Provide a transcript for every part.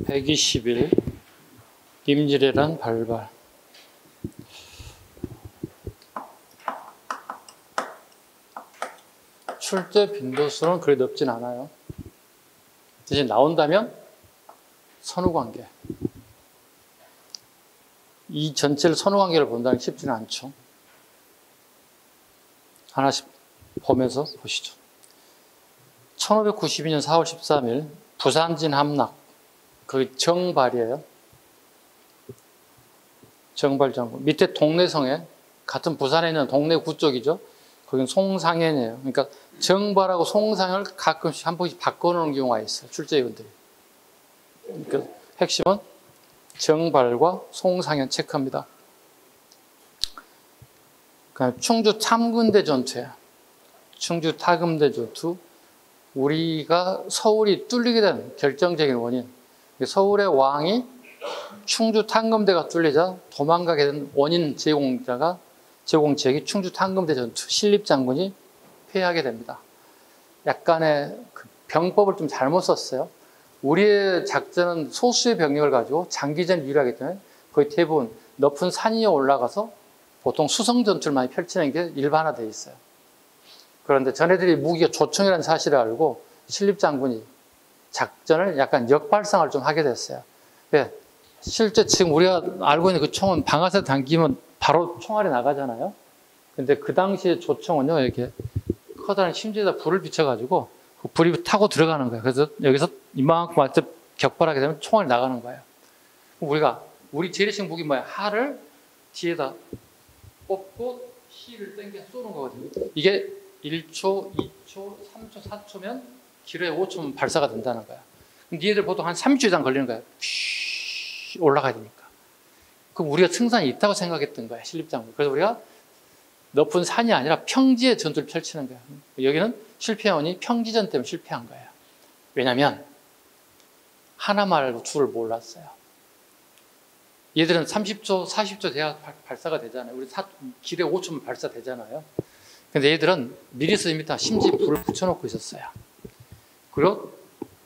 120일 임질애란 발발. 출제 빈도수는 그리 높진 않아요. 대신 나온다면 선후관계. 이 전체를 선후관계를 본다는 게 쉽지는 않죠. 하나씩 보면서 보시죠. 1592년 4월 13일 부산진 함락. 그 정발이에요. 정발 장군. 밑에 동래성에 같은 부산에 있는 동래구 쪽이죠. 거긴 송상현이에요. 그러니까 정발하고 송상현을 가끔씩 한 번씩 바꿔놓는 경우가 있어요. 출제위원들이. 그러니까 핵심은 정발과 송상현 체크합니다. 그러니까 충주 탐군대 전투예요. 충주 타금대 전투. 우리가 서울이 뚫리게 된 결정적인 원인. 서울의 왕이 충주 탐금대가 뚫리자 도망가게 된 원인 제공지역이 충주 탐금대 전투. 신립장군이 패하게 됩니다. 약간의 그 병법을 좀 잘못 썼어요. 우리의 작전은 소수의 병력을 가지고 장기전을 유리하기 때문에 거의 대부분 높은 산 위에 올라가서 보통 수성 전투를 많이 펼치는 게 일반화되어 있어요. 그런데 전해들이 무기가 조총이라는 사실을 알고 신립장군이 작전을 약간 역발상을 좀 하게 됐어요. 네, 실제 지금 우리가 알고 있는 그 총은 방아쇠 당기면 바로 총알이 나가잖아요. 근데 그 당시에 조총은요, 이렇게 커다란 심지에다 불을 비춰가지고 그 불이 타고 들어가는 거예요. 그래서 여기서 이만큼 할 때 격발하게 되면 총알이 나가는 거예요. 우리 재래식 무기 뭐야? 활을 뒤에다 꽂고 실을 당겨 쏘는 거거든요. 이게 1초, 2초, 3초, 4초면 기로에 5초면 발사가 된다는 거야. 근데 얘들 보통 한 30초 이상 걸리는 거야. 올라가야 되니까. 그럼 우리가 승산이 있다고 생각했던 거야, 신립장군. 그래서 우리가 높은 산이 아니라 평지에 전투를 펼치는 거야. 여기는 실패한 원인이 평지전 때문에 실패한 거예요. 왜냐하면 하나 말고 둘을 몰랐어요. 얘들은 30초, 40초 돼야 발사가 되잖아요. 우리 기로에 5초면 발사되잖아요. 근데 얘들은 미리스미터 심지에 불을 붙여놓고 있었어요. 그리고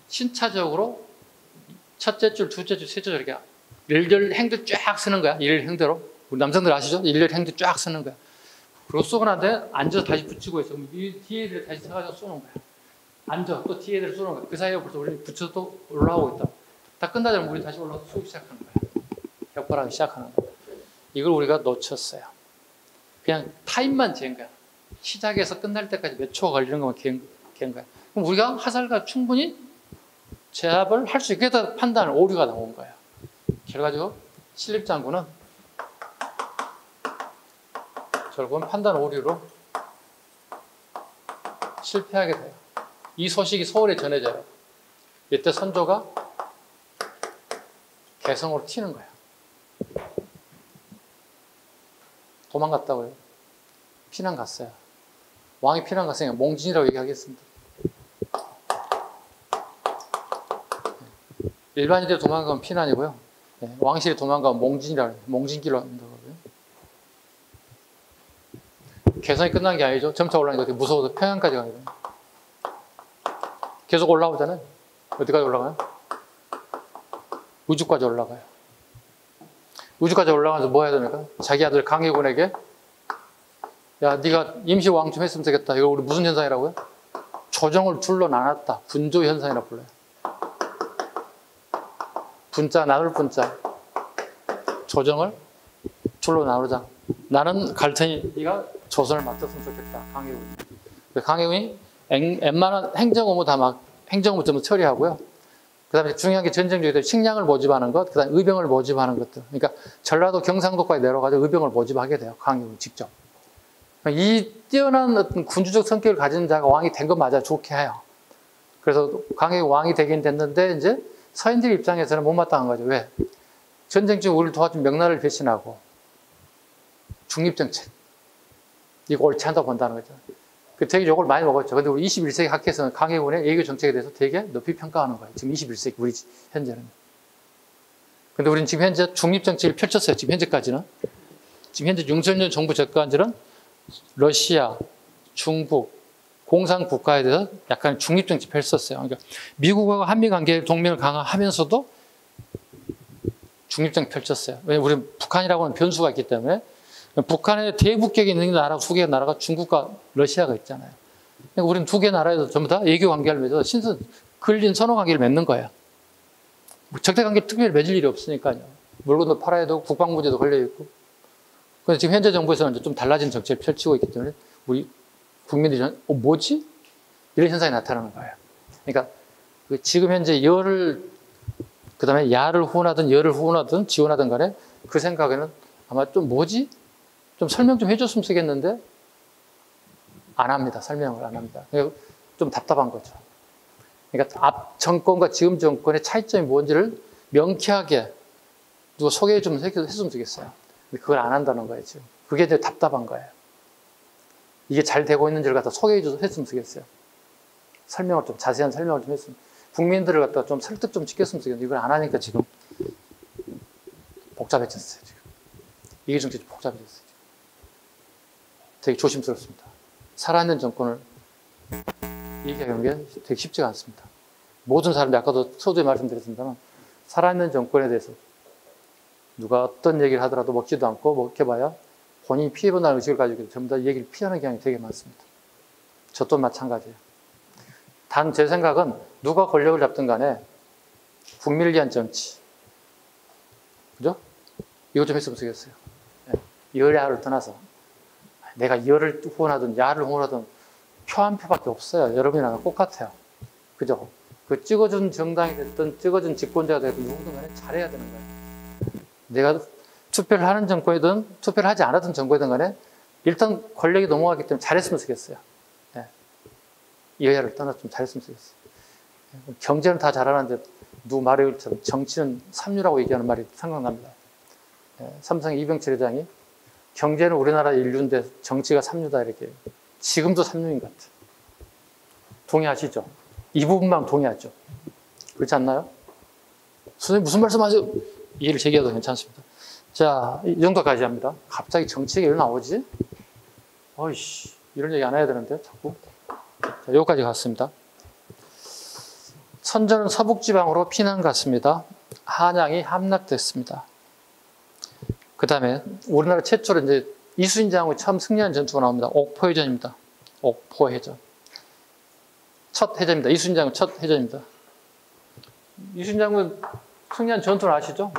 신차적으로 첫째 줄, 둘째 줄, 셋째 줄 이렇게 일렬 행도 쫙 쓰는 거야. 일렬 행대로. 우리 남성들 아시죠? 일렬 행도 쫙 쓰는 거야. 그리고 쏘고 난 다음에 앉아서 다시 붙이고 있어. 그럼 이 뒤에 애들 다시 서가지고 쏘는 거야. 앉아. 또 뒤에 애들 쏘는 거야. 그 사이에 벌써 우리 붙여서 또 올라오고 있다. 다 끝나자면 우리 다시 올라와서 쏘기 시작하는 거야. 격발하기 시작하는 거야. 이걸 우리가 놓쳤어요. 그냥 타임만 잰 거야. 시작해서 끝날 때까지 몇 초가 걸리는 것만 갠 거야. 그럼 우리가 화살과 충분히 제압을 할 수 있게 해서 판단을 오류가 나온 거예요. 결과적으로 신립장군은 결국은 판단 오류로 실패하게 돼요. 이 소식이 서울에 전해져요. 이때 선조가 개성으로 튀는 거예요. 도망갔다고요. 피난 갔어요. 왕이 피난 갔으니까 몽진이라고 얘기하겠습니다. 일반인들이 도망가면 피난이고요. 왕실이 도망가면 몽진이라고 해요. 몽진기로 한다고요. 개성이 끝난 게 아니죠. 점차 올라가니까 되게 무서워서 평양까지 가게 돼요. 계속 올라오잖아요. 어디까지 올라가요? 우주까지 올라가요. 우주까지 올라가면서 뭐 해야 됩니까? 자기 아들 강혜군에게 야, 네가 임시 왕 좀 했으면 되겠다. 이거 우리 무슨 현상이라고요? 조정을 둘러 나눴다. 분조 현상이라고 불러요. 분자, 나눌 분자. 조정을 둘러 나누자. 나는 갈 테니 네가 조선을 맡았으면 좋겠다. 강혜군이. 강혜군이 웬만한 행정 업무 다 막 행정 업무 좀 처리하고요. 그 다음에 중요한 게 전쟁 중에 식량을 모집하는 것, 그 다음에 의병을 모집하는 것들. 그러니까 전라도 경상도까지 내려가서 의병을 모집하게 돼요. 강혜군이 직접. 이 뛰어난 어떤 군주적 성격을 가진 자가 왕이 된 건 맞아요. 좋게 해요. 그래서 강혜군 왕이 되긴 됐는데 이제 서인들 입장에서는 못마땅한 거죠. 왜? 전쟁 중 우리를 도와준 명나라를 배신하고 중립정책. 이거 옳지 않다고 본다는 거죠. 되게 욕을 많이 먹었죠. 근데 우리 21세기 학회에서는 강혜군의 외교 정책에 대해서 되게 높이 평가하는 거예요. 지금 21세기 우리 현재는. 근데 우리는 지금 현재 중립정책을 펼쳤어요. 지금 현재까지는. 지금 현재 윤석열 정부 접근들은 러시아, 중국, 공산국가에 대해서 약간 중립정책을 펼쳤어요. 그러니까 미국과 한미관계 동맹을 강화하면서도 중립적 펼쳤어요. 왜냐하면 우리는 북한이라고 하는 변수가 있기 때문에 북한의 대북격에 있는 나라 두 개의 나라가 중국과 러시아가 있잖아요. 그러니까 우리는 두 개의 나라에서 전부 다 외교 관계를 맺어서 걸린 선호 관계를 맺는 거예요. 적대 관계 특별히 맺을 일이 없으니까요. 물건도 팔아야 되고 국방 문제도 걸려 있고. 그래서 지금 현재 정부에서는 좀 달라진 정책을 펼치고 있기 때문에 우리 국민들이 뭐지? 이런 현상이 나타나는 거예요. 그러니까 지금 현재 그다음에 야를 후원하든 열을 후원하든 지원하든 간에 그 생각에는 아마 좀 뭐지? 좀 설명 좀 해줬으면 쓰겠는데 안 합니다. 설명을 안 합니다. 그러니까 좀 답답한 거죠. 그러니까 앞 정권과 지금 정권의 차이점이 뭔지를 명쾌하게 누가 소개해 주면 했으면 좋겠어요. 근데 그걸 안 한다는 거예요, 지금. 그게 이제 답답한 거예요. 이게 잘 되고 있는지를 갖다 소개해 줘서 했으면 좋겠어요. 설명을 좀, 자세한 설명을 좀 했으면. 국민들을 갖다 좀 설득 좀 시켰으면 좋겠는데 이걸 안 하니까 지금 복잡해졌어요, 지금. 이게 좀 복잡해졌어요, 지금. 되게 조심스럽습니다. 살아있는 정권을 얘기하는 게 되게 쉽지가 않습니다. 모든 사람들이 아까도 서두에 말씀드렸습니다만 살아있는 정권에 대해서 누가 어떤 얘기를 하더라도 먹지도 않고 먹혀봐야 본인이 피해본다는 의식을 가지고 전부 다 얘기를 피하는 경향이 되게 많습니다. 저 또한 마찬가지예요. 단 제 생각은 누가 권력을 잡든 간에 국민을 위한 정치, 그죠? 이거 좀 했으면 좋겠어요. 여야를 떠나서 내가 여를 후원하든 야를 후원하든 표 한 표밖에 없어요. 여러분이랑 똑같아요. 그죠? 그 찍어준 정당이 됐든 찍어준 집권자가 됐든 누구든 간에 잘해야 되는 거예요. 내가 투표를 하는 정권이든 투표를 하지 않았던 정권이든 간에 일단 권력이 넘어가기 때문에 잘했으면 좋겠어요. 네. 여야를 떠나서 좀 잘했으면 좋겠어요. 경제는 다 잘하는데 누구 말을 정치는 삼류라고 얘기하는 말이 생각납니다. 삼성의 이병철 회장이 경제는 우리나라 인류인데 정치가 삼류다 이렇게. 지금도 삼류인 것 같아요. 동의하시죠? 이 부분만 동의하죠. 그렇지 않나요? 선생님 무슨 말씀하세요? 이해를 제기해도 괜찮습니다. 자, 이 정도까지 합니다. 갑자기 정치 얘기 왜 나오지? 어이씨, 이런 얘기 안 해야 되는데 자꾸. 자, 여기까지 갔습니다. 선조는 서북지방으로 피난 갔습니다. 한양이 함락됐습니다. 그 다음에 우리나라 최초로 이제 이순신장군이 처음 승리한 전투가 나옵니다. 옥포해전입니다. 옥포해전. 첫 해전입니다. 이순신장군 첫 해전입니다. 이순신장군 승리한 전투를 아시죠?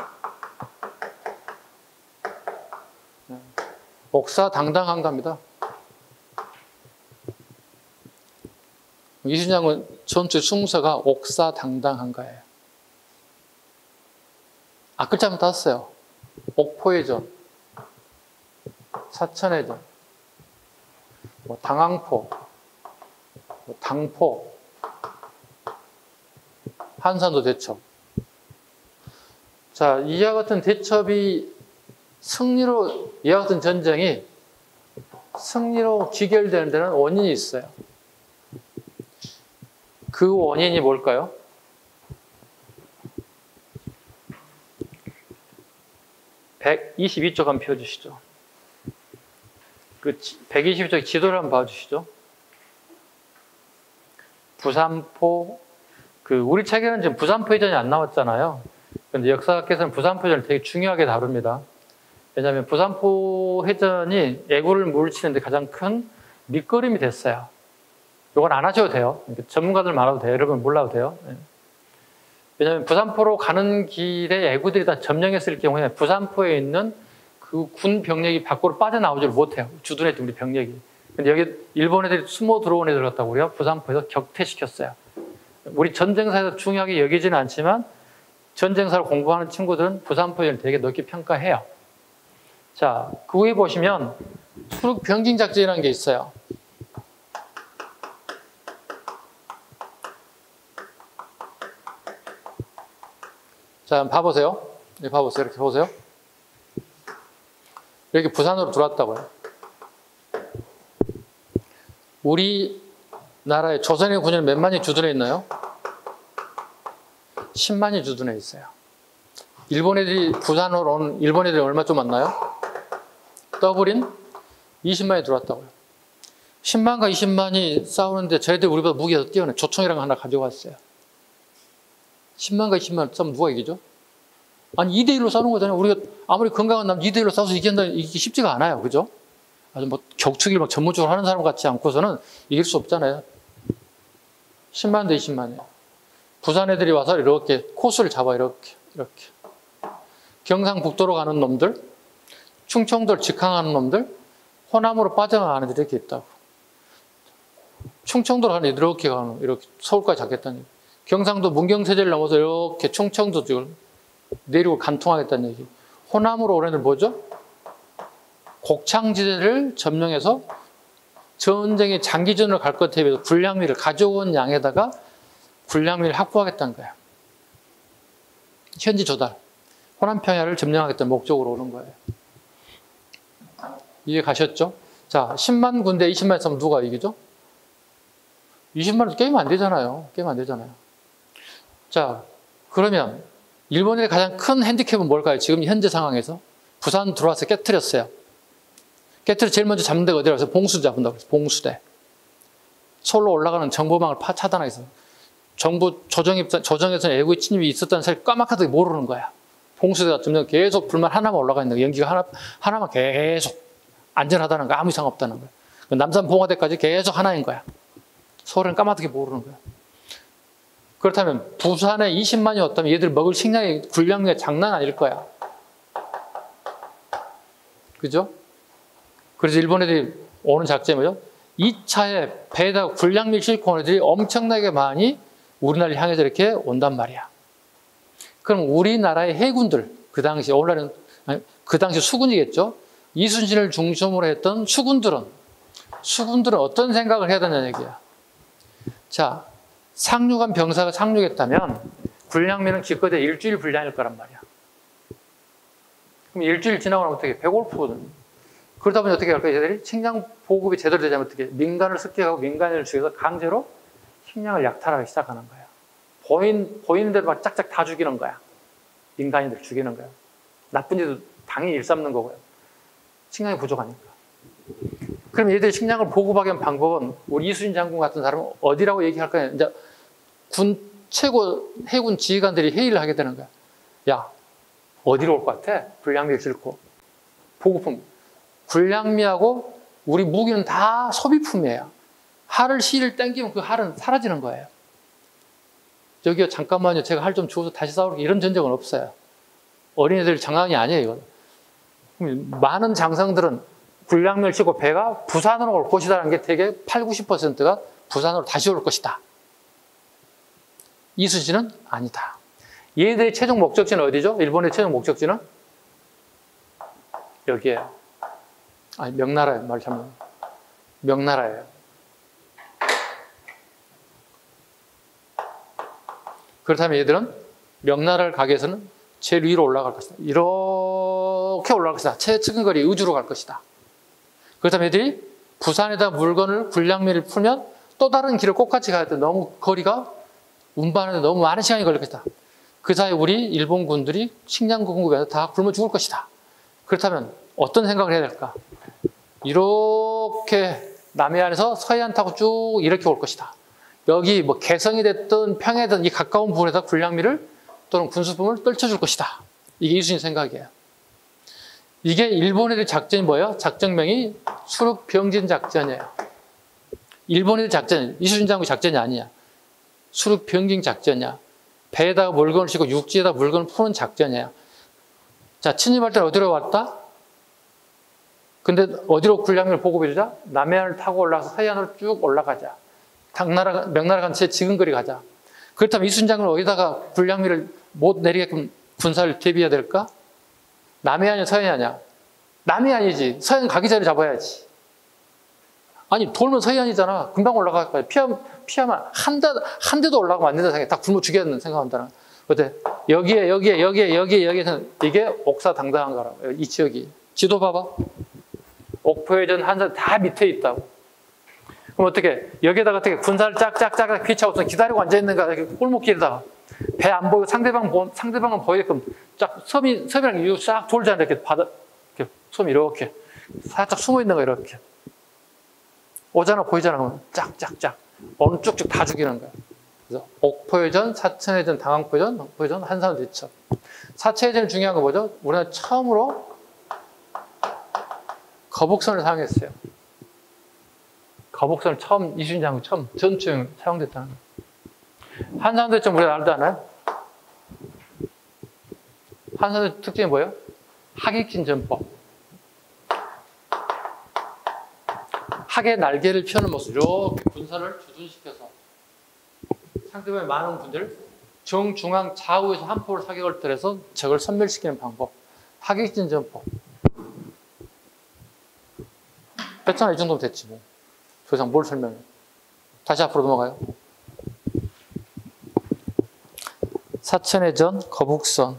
옥사당당한가입니다. 이순신장군 전투의 승서가 옥사당당한가예요. 앞글자만 땄어요. 옥포해전, 사천해전, 당항포, 당포, 한산도 대첩. 자, 이와 같은 대첩이 이와 같은 전쟁이 승리로 귀결되는 데는 원인이 있어요. 그 원인이 뭘까요? (122쪽) 한번 펴주시죠. 그 122쪽 지도를 한번 봐주시죠. 부산포, 우리 책에는 지금 부산포 해전이 안 나왔잖아요. 그런데 역사학에서는 부산포 해전을 되게 중요하게 다룹니다. 왜냐하면 부산포 해전이 애국을 물리치는데 가장 큰 밑거름이 됐어요. 이건 안 하셔도 돼요. 전문가들 말아도 돼요. 여러분 몰라도 돼요. 왜냐하면 부산포로 가는 길에 애국들이 다 점령했을 경우에 부산포에 있는 그 군 병력이 밖으로 빠져나오지를 못해요. 주둔했던 우리 병력이. 근데 여기 일본 애들이 숨어 들어온 애들 같다고요. 부산포에서 격퇴시켰어요. 우리 전쟁사에서 중요하게 여기지는 않지만 전쟁사를 공부하는 친구들은 부산포를 되게 높게 평가해요. 자, 그 위에 보시면 수륙 병징 작전이라는 게 있어요. 자, 봐보세요. 봐보세요. 이렇게 보세요. 이렇게 부산으로 들어왔다고요. 우리나라에 조선의 군인은 몇 만이 주둔해 있나요? 10만이 주둔해 있어요. 일본 애들이 부산으로 온 일본 애들이 얼마 좀 왔나요? 더블인 20만이 들어왔다고요. 10만과 20만이 싸우는데 저희들 우리보다 무기가 더 뛰어나요. 조총이랑 하나 가져왔어요. 10만과 20만 싸우면 누가 이기죠? 아니 2대1로 싸우는 거잖아요. 우리가 아무리 건강한 남 2대1로 싸워서 이기기 쉽지가 않아요. 그죠? 아주 뭐 격투기를 막 전문적으로 하는 사람 같지 않고서는 이길 수 없잖아요. 10만 대 20만이에요. 부산 애들이 와서 이렇게 코스를 잡아 이렇게. 경상북도로 가는 놈들, 충청도를 직항하는 놈들, 호남으로 빠져나가는 애들이 이렇게 있다고. 충청도로 가는 애들 이렇게 가는, 이렇게 서울까지 잡겠다는 얘기. 경상도 문경세제를 넘어서 이렇게 충청도 쪽을 내리고 간통하겠다는 얘기. 호남으로 오는 애들 뭐죠? 곡창지대를 점령해서 전쟁의 장기전으로 갈 것에 비해서 군량미를 가져온 양에다가 군량미를 확보하겠다는 거야. 현지 조달. 호남 평야를 점령하겠다는 목적으로 오는 거예요. 이해 가셨죠? 자, 10만 군대 20만 싸우면 누가 이기죠? 20만원 게임 안 되잖아요. 게임 안 되잖아요. 자, 그러면 일본의 가장 큰 핸디캡은 뭘까요? 지금 현재 상황에서 부산 들어와서 깨트렸어요. 깨트려 제일 먼저 잡는 데가 어디라고 해서 봉수대 잡는다고 해서 봉수대. 서울로 올라가는 정보망을 차단하겠어. 정부 조정에서는 외국의 침입이 있었다는 사실 까맣게 모르는 거야. 봉수대가 점점 계속 불만 하나만 올라가 있는 거야. 연기가 하나만 계속 안전하다는 거, 아무 이상 없다는 거야. 남산 봉화대까지 계속 하나인 거야. 서울은 까맣게 모르는 거야. 그렇다면 부산에 20만이 왔다면 얘들 먹을 식량의 군량이 장난 아닐 거야. 그죠? 그래서 일본 애들이 오는 작전이 뭐죠? 2차에 배에다가 군량미를 싣고 온 애들이 엄청나게 많이 우리나라를 향해서 이렇게 온단 말이야. 그럼 우리나라의 해군들, 그 당시, 오늘날은, 그 당시 수군이겠죠? 이순신을 중심으로 했던 수군들은 어떤 생각을 해야 되냐는 얘기야. 자, 상륙한 병사가 상륙했다면 군량미는 기껏해 일주일 분량일 거란 말이야. 그럼 일주일 지나고 나면 어떻게 배고프거든. 그러다 보니 어떻게 할까요? 얘들이 식량 보급이 제대로 되자면 어떻게 민간을 습격하고 민간을 죽여서 강제로 식량을 약탈하기 시작하는 거야. 보이는 대로 막 짝짝 다 죽이는 거야. 민간인들 죽이는 거야. 나쁜 일도 당연히 일삼는 거고요. 식량이 부족하니까. 그럼 얘들이 식량을 보급하기 위한 방법은 우리 이순신 장군 같은 사람은 어디라고 얘기할까요? 이제 최고 해군 지휘관들이 회의를 하게 되는 거야. 야, 어디로 올 것 같아? 군량미를 싣고. 보급품. 군량미하고 우리 무기는 다 소비품이에요. 할을 실을 땡기면 그 할은 사라지는 거예요. 저기요, 잠깐만요. 제가 할 좀 주워서 다시 싸우게 이런 전쟁은 없어요. 어린애들 장난이 아니에요, 이거. 많은 장성들은 군량미를 싣고 배가 부산으로 올 것이다라는 게 되게 80~90%가 부산으로 다시 올 것이다. 이순신은 아니다. 얘네들의 최종 목적지는 어디죠? 일본의 최종 목적지는? 여기에요. 아니, 명나라예요. 말 잘못. 명나라예요. 그렇다면 얘들은 명나라를 가기 위해서는 제일 위로 올라갈 것이다. 이렇게 올라갈 것이다. 최측근거리 의주로 갈 것이다. 그렇다면 얘들이 부산에다 물건을 군량미를 풀면 또 다른 길을 똑같이 가야 돼. 너무 거리가 운반하는데 너무 많은 시간이 걸릴 것이다. 그 사이 우리 일본 군들이 식량 공급에서 다 굶어 죽을 것이다. 그렇다면 어떤 생각을 해야 될까? 이렇게 남해안에서 서해안 타고 쭉 이렇게 올 것이다. 여기 뭐 개성이 됐든 평해든 이 가까운 부분에다 군량미를 또는 군수품을 떨쳐줄 것이다. 이게 이순신 생각이에요. 이게 일본 애들 작전이 뭐예요? 작전명이 수륙병진 작전이에요. 일본 애들 작전, 이순신 장군 작전이 아니야. 수륙병진 작전이야. 배에다가 물건을 싣고 육지에다 물건을 푸는 작전이에요. 자, 침입할 때는 어디로 왔다? 근데 어디로 군량미를 보급해주자? 남해안을 타고 올라가서 서해안으로 쭉 올라가자. 명나라 간채 지근거리 가자. 그렇다면 이순신 장군은 어디다가 군량미를 못 내리게끔 군사를 대비해야 될까? 남해안이야, 서해안이야? 남해안이지. 서해안 가기 전에 잡아야지. 아니, 돌면 서해안이잖아. 금방 올라갈 거야. 피하면 한 대도 올라가면 안 된다 생각해. 다 굶어 죽여야 생각한다는. 어때? 여기에는 이게 옥사당당한 거라고. 이 지역이. 지도 봐봐. 옥포해전, 한산 다 밑에 있다고. 그럼 어떻게? 여기에다가 어떻게 군사를 짝짝짝 피쳐서 기다리고 앉아있는가? 이렇게 골목길에다가. 배 안 보이고 상대방은 보이게끔 쫙 섬이랑 쫙 돌잖아. 이렇게 섬이 이렇게. 살짝 숨어 있는 거 이렇게. 오잖아, 보이잖아. 그러면 짝짝짝. 어느 쭉쭉 다 죽이는 거야. 그래서 옥포해전, 사천해전, 당황포해전, 홍포해전, 한산대첩. 사천해전이 중요한 거 뭐죠? 우리나라 처음으로 거북선을 사용했어요. 거북선을 처음, 이순신 장군 처음 전투용 사용됐다는 거예요. 한산대첩 우리가 알도 않아요? 한산대첩 특징이 뭐예요? 하객진 전법. 학의 날개를 펴는 모습, 이렇게 군선을 주둔시켜서 상대방의 많은 군대를 정중앙 좌우에서 한 포로 사격을 들여서 적을 섬멸시키는 방법. 하객진 전법. 됐잖아, 이 정도면 됐지 뭐. 더 이상 뭘 설명해. 다시 앞으로 넘어가요. 사천해전, 거북선,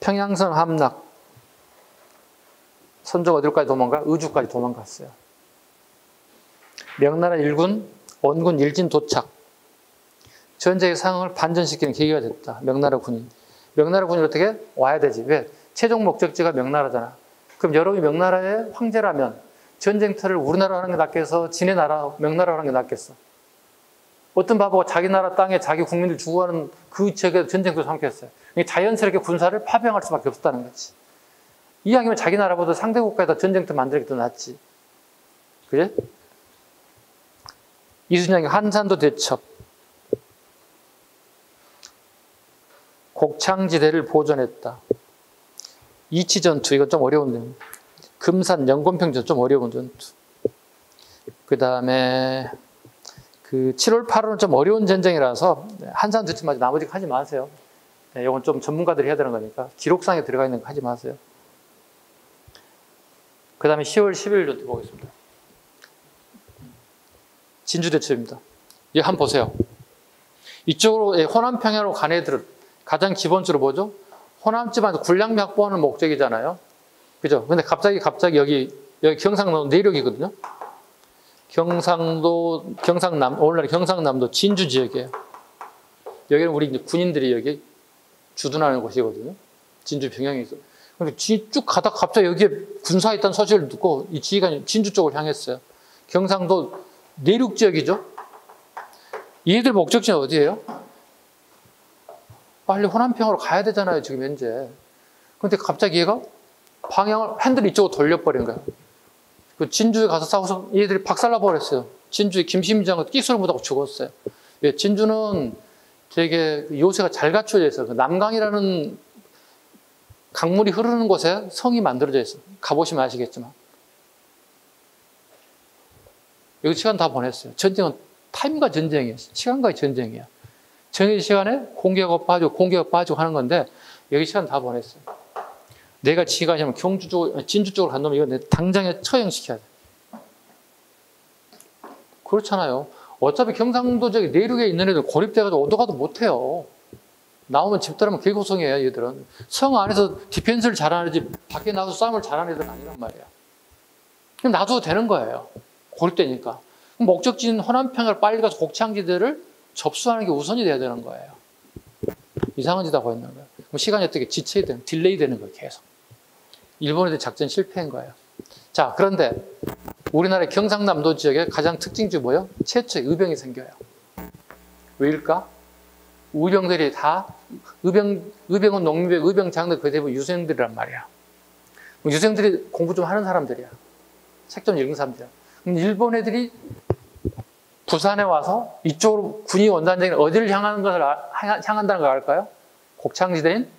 평양성 함락. 선조가 어디까지 도망가? 의주까지 도망갔어요. 명나라 일군, 원군 일진 도착. 전쟁의 상황을 반전시키는 계기가 됐다. 명나라 군이. 명나라 군이 어떻게? 와야 되지. 왜? 최종 목적지가 명나라잖아. 그럼 여러분이 명나라의 황제라면 전쟁터를 우리나라 하는 게 낫겠어? 지네 나라, 명나라 하는 게 낫겠어? 어떤 바보가 자기 나라 땅에 자기 국민들 죽어가는 그 지역에 전쟁터를 삼켰어요. 자연스럽게 군사를 파병할 수밖에 없었다는 거지. 이왕이면 자기 나라보다 상대 국가에다 전쟁터 만들기 더 낫지. 그래? 이순신이 한산도 대첩. 곡창지대를 보존했다. 이치전투, 이건 좀 어려운데. 금산, 영건평전, 좀 어려운 전투. 그 다음에, 7월, 8월은 좀 어려운 전쟁이라서, 한산 대첩 나머지 하지 마세요. 네, 이건 좀 전문가들이 해야 되는 거니까, 기록상에 들어가 있는 거 하지 마세요. 그 다음에 10월 11일 전투 보겠습니다. 진주대첩입니다. 이거 한번 보세요. 이쪽으로, 호남평야로 간 애들은 가장 기본적으로 뭐죠? 호남 지방에서 군량미 확보하는 목적이잖아요. 그죠? 근데 갑자기 여기 경상도 내륙이거든요. 오늘날 경상남도 진주 지역이에요. 여기는 우리 이제 군인들이 여기 주둔하는 곳이거든요. 진주 평양에 있어. 근데 쭉 가다가 갑자기 여기에 군사가 있다는 소식을 듣고 이 지휘관이 진주 쪽을 향했어요. 경상도 내륙 지역이죠. 얘들 목적지는 어디예요? 빨리 호남평으로 가야 되잖아요, 지금 현재. 근데 갑자기 얘가 방향을, 핸들을 이쪽으로 돌려버린 거야. 그 진주에 가서 싸워서 얘들이 박살나 버렸어요. 진주에 김심장은 끽소리 못하고 죽었어요. 예, 진주는 되게 요새가 잘 갖춰져 있어요. 그 남강이라는 강물이 흐르는 곳에 성이 만들어져 있어요. 가보시면 아시겠지만. 여기 시간 다 보냈어요. 전쟁은 타임과 전쟁이에요. 시간과의 전쟁이에요. 정해진 시간에 공개하고 빠지고 하는 건데 여기 시간 다 보냈어요. 내가 지휘관이면 진주 쪽으로 간 놈이 이거 당장에 처형시켜야 돼. 그렇잖아요. 어차피 경상도 저기 내륙에 있는 애들 고립돼가지고 어디 가도 못해요. 나오면 집 들어가면 개고성이에요, 얘들은. 성 안에서 디펜스를 잘하는 애지 밖에 나가서 싸움을 잘하는 애들은 아니란 말이야. 그냥 놔둬도 되는 거예요. 고립되니까. 목적지인 호남평야를 빨리 가서 곡창지대를 접수하는 게 우선이 돼야 되는 거예요. 이상한 짓 하고 있는 거예요. 그럼 시간이 어떻게 지체이 되는, 딜레이 되는 거예요, 계속. 일본애들 작전 실패한 거예요. 자, 그런데 우리나라의 경상남도 지역에 가장 특징이 뭐예요? 최초의 의병이 생겨요. 왜일까? 의병들이 다, 의병은 농민병, 의병장들 그 대부분 유생들이란 말이야. 유생들이 공부 좀 하는 사람들이야. 책 좀 읽는 사람들이야. 그럼 일본 애들이 부산에 와서 이쪽으로 군이 원단장이 어디를 향한다는 걸 알까요? 곡창지대인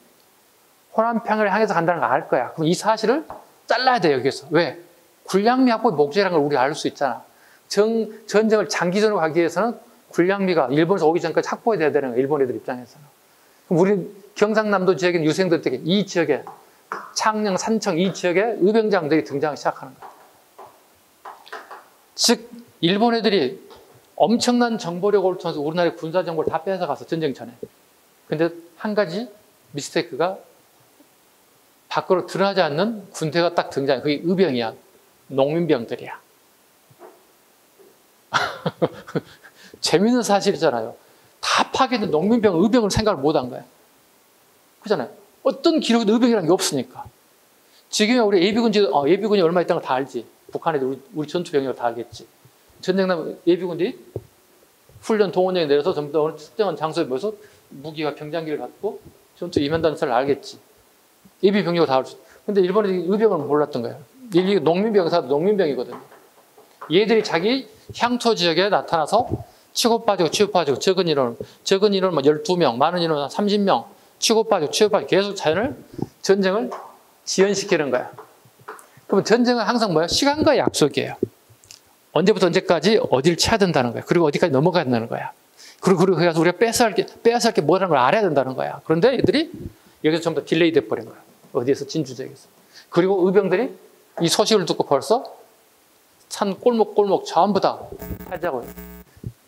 호남평야를 향해서 간다는 걸 알 거야. 그럼 이 사실을 잘라야 돼, 여기서. 왜? 군량미 확보의 목적이라는 걸 우리가 알 수 있잖아. 전쟁을 장기전으로 가기 위해서는 군량미가 일본에서 오기 전까지 확보해야 되는 거야, 일본 애들 입장에서는. 그럼 우리 경상남도 지역에 유생들 때에 이 지역에 창녕, 산청 이 지역에 의병장들이 등장하기 시작하는 거야. 즉 일본 애들이 엄청난 정보력을 통해서 우리나라의 군사 정보를 다 뺏어가서 전쟁 전에. 근데 한 가지 미스테이크가 밖으로 드러나지 않는 군대가 딱 등장해. 그게 의병이야. 농민병들이야. 재밌는 사실이잖아요. 다 파괴된 농민병, 의병을 생각을 못한 거야. 그잖아요. 어떤 기록에도 의병이라는 게 없으니까. 지금 우리 예비군이 얼마 있다는 거 다 알지. 북한 애들 우리 전투병이라고 다 알겠지. 전쟁 나면 예비군들이 훈련 동원령이 내려서 전부 다 어느 특정한 장소에 모여서 무기와 병장기를 갖고 전투 이면단사를 알겠지. 예비병력을 다 알 수. 근데 일본이 의병을 몰랐던 거예요. 이 농민병사도 농민병이거든요. 얘들이 자기 향토 지역에 나타나서 치고 빠지고 적은 인원 뭐 12명, 많은 인원 30명 치고 빠지고 계속 전쟁을 지연시키는 거야. 그럼 전쟁은 항상 뭐야? 시간과 약속이에요. 언제부터 언제까지 어디를 쳐야 된다는 거야. 그리고 어디까지 넘어가야 된다는 거야. 그리고 그래서 우리가 빼앗을 게 뭐라는 걸 알아야 된다는 거야. 그런데 애들이 여기서 전부 다 딜레이 돼버린 거야. 어디에서 진주지역에서. 그리고 의병들이 이 소식을 듣고 벌써 산 골목 전부 다 차지하고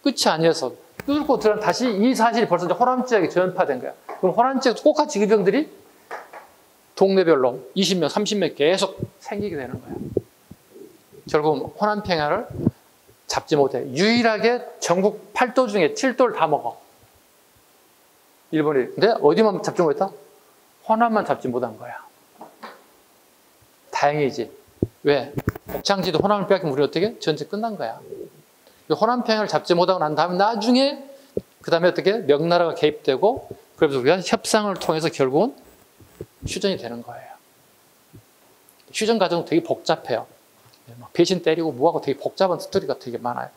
끝이 아니어서 뚫고 들어간 다시 이 사실이 벌써 이제 호남 지역에 전파된 거야. 그럼 호남 지역도 똑같이 의병들이 동네별로 20명, 30명 계속 생기게 되는 거야. 결국 호남 평야를 잡지 못해. 유일하게 전국 8도 중에 7도를 다 먹어. 일본이. 근데 어디만 잡지 못했다? 호남만 잡지 못한 거야. 다행이지. 왜? 복창지도 호남을 빼앗기면 우리 어떻게? 전쟁 끝난 거야. 호남 평야를 잡지 못하고 난 다음에 나중에 그 다음에 어떻게? 명나라가 개입되고 그래서 우리가 협상을 통해서 결국은 휴전이 되는 거예요. 휴전 과정은 되게 복잡해요. 막 배신 때리고 뭐하고 되게 복잡한 스토리가 되게 많아요.